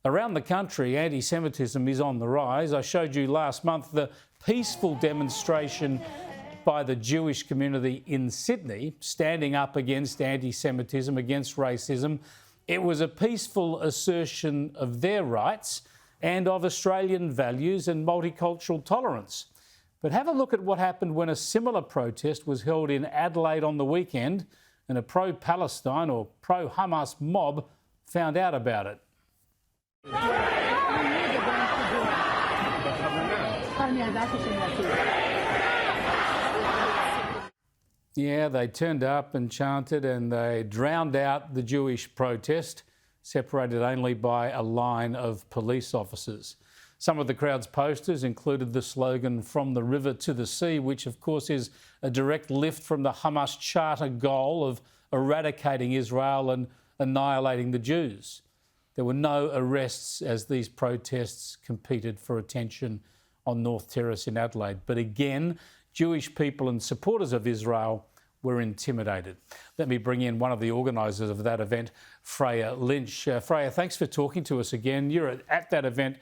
Around the country, anti-Semitism is on the rise. I showed you last month the peaceful demonstration by the Jewish community in Sydney, standing up against anti-Semitism, against racism. It was a peaceful assertion of their rights and of Australian values and multicultural tolerance. But have a look at what happened when a similar protest was held in Adelaide on the weekend and a pro-Palestine or pro-Hamas mob found out about it. Yeah, they turned up and chanted and they drowned out the Jewish protest, separated only by a line of police officers. Some of the crowd's posters included the slogan, "From the river to the sea," which of course is a direct lift from the Hamas charter goal of eradicating Israel and annihilating the Jews. There were no arrests as these protests competed for attention on North Terrace in Adelaide. But again, Jewish people and supporters of Israel were intimidated. Let me bring in one of the organisers of that event, Freya Leach. Freya, thanks for talking to us again. You're at that event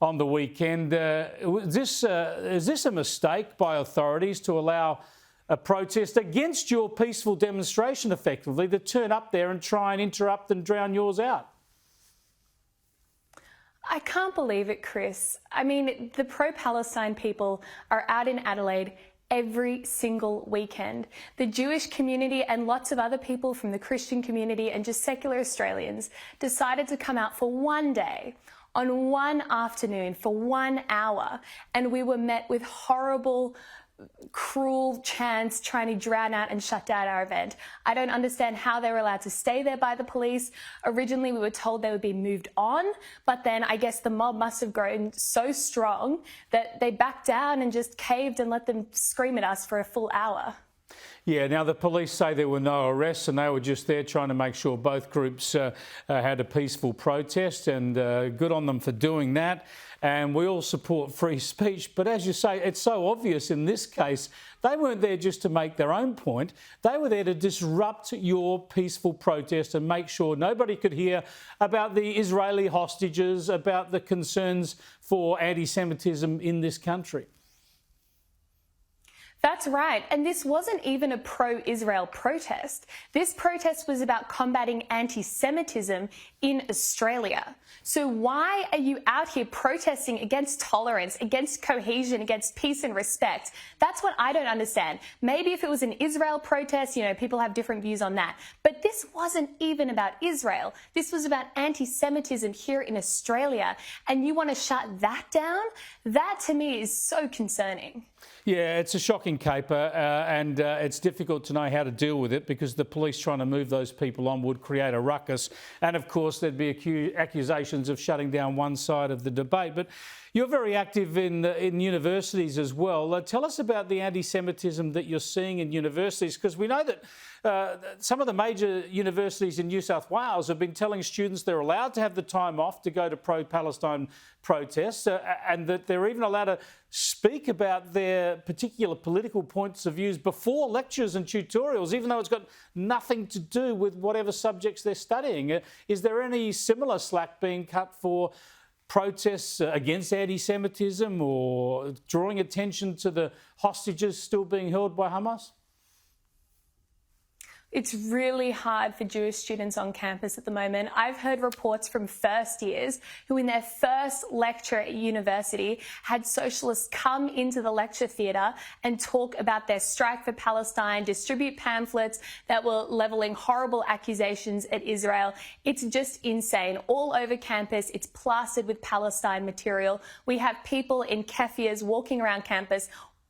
on the weekend. Is this a mistake by authorities to allow a protest against your peaceful demonstration, effectively, to turn up there and try and interrupt and drown yours out? I can't believe it, Chris. I mean, the pro-Palestine people are out in Adelaide every single weekend. The Jewish community and lots of other people from the Christian community and just secular Australians decided to come out for one day, on one afternoon, for 1 hour, and we were met with horrible, cruel chants trying to drown out and shut down our event. I don't understand how they were allowed to stay there by the police. Originally, we were told they would be moved on, but then I guess the mob must have grown so strong that they backed down and just caved and let them scream at us for a full hour. Yeah, now the police say there were no arrests and they were just there trying to make sure both groups had a peaceful protest, and good on them for doing that. And we all support free speech. But as you say, it's so obvious in this case, they weren't there just to make their own point. They were there to disrupt your peaceful protest and make sure nobody could hear about the Israeli hostages, about the concerns for anti-Semitism in this country. That's right. And this wasn't even a pro-Israel protest. This protest was about combating anti-Semitism in Australia. So why are you out here protesting against tolerance, against cohesion, against peace and respect? That's what I don't understand. Maybe if it was an Israel protest, you know, people have different views on that. But this wasn't even about Israel. This was about anti-Semitism here in Australia. And you want to shut that down? That to me is so concerning. Yeah, it's a shocking caper and it's difficult to know how to deal with it because the police trying to move those people on would create a ruckus. And of course, there'd be accusations of shutting down one side of the debate. But you're very active in universities as well. Tell us about the anti-Semitism that you're seeing in universities, because we know that some of the major universities in New South Wales have been telling students they're allowed to have the time off to go to pro-Palestine protests and that they're even allowed to speak about their particular political points of views before lectures and tutorials, even though it's got nothing to do with whatever subjects they're studying. Is there any similar slack being cut for protests against anti-Semitism or drawing attention to the hostages still being held by Hamas? It's really hard for Jewish students on campus at the moment. I've heard reports from first years who in their first lecture at university had socialists come into the lecture theatre and talk about their strike for Palestine, distribute pamphlets that were levelling horrible accusations at Israel. It's just insane. All over campus, it's plastered with Palestine material. We have people in kefias walking around campus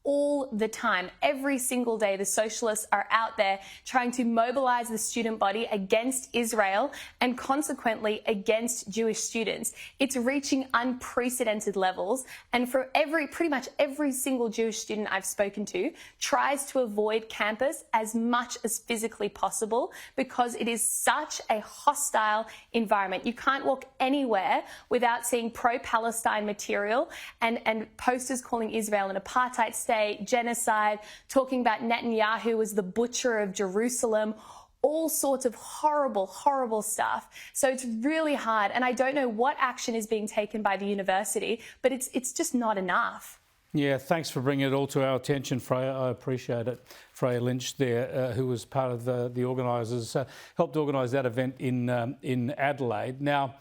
all the time. Every single day, the socialists are out there trying to mobilise the student body against Israel and consequently against Jewish students. It's reaching unprecedented levels. And for pretty much every single Jewish student I've spoken to tries to avoid campus as much as physically possible because it is such a hostile environment. You can't walk anywhere without seeing pro-Palestine material and posters calling Israel an apartheid state, genocide, talking about Netanyahu as the butcher of Jerusalem. all sorts of horrible, horrible stuff. So it's really hard. And I don't know what action is being taken by the university, but it's just not enough. Yeah, thanks for bringing it all to our attention, Freya. I appreciate it. Freya Leach there, who was part of the organisers, helped organise that event in Adelaide. Now,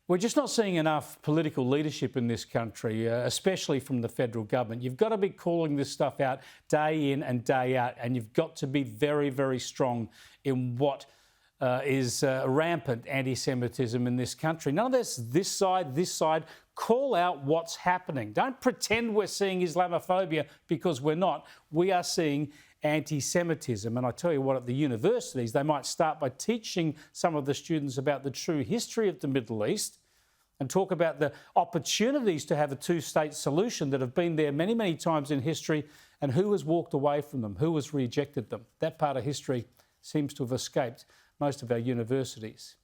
we're just not seeing enough political leadership in this country, especially from the federal government. You've got to be calling this stuff out day in and day out, and you've got to be very, very strong in what is rampant anti-Semitism in this country. None of this side. Call out what's happening. Don't pretend we're seeing Islamophobia, because we're not. We are seeing anti-Semitism. And I tell you what, at the universities, they might start by teaching some of the students about the true history of the Middle East and talk about the opportunities to have a two-state solution that have been there many, many times in history, and who has walked away from them, who has rejected them. That part of history seems to have escaped most of our universities.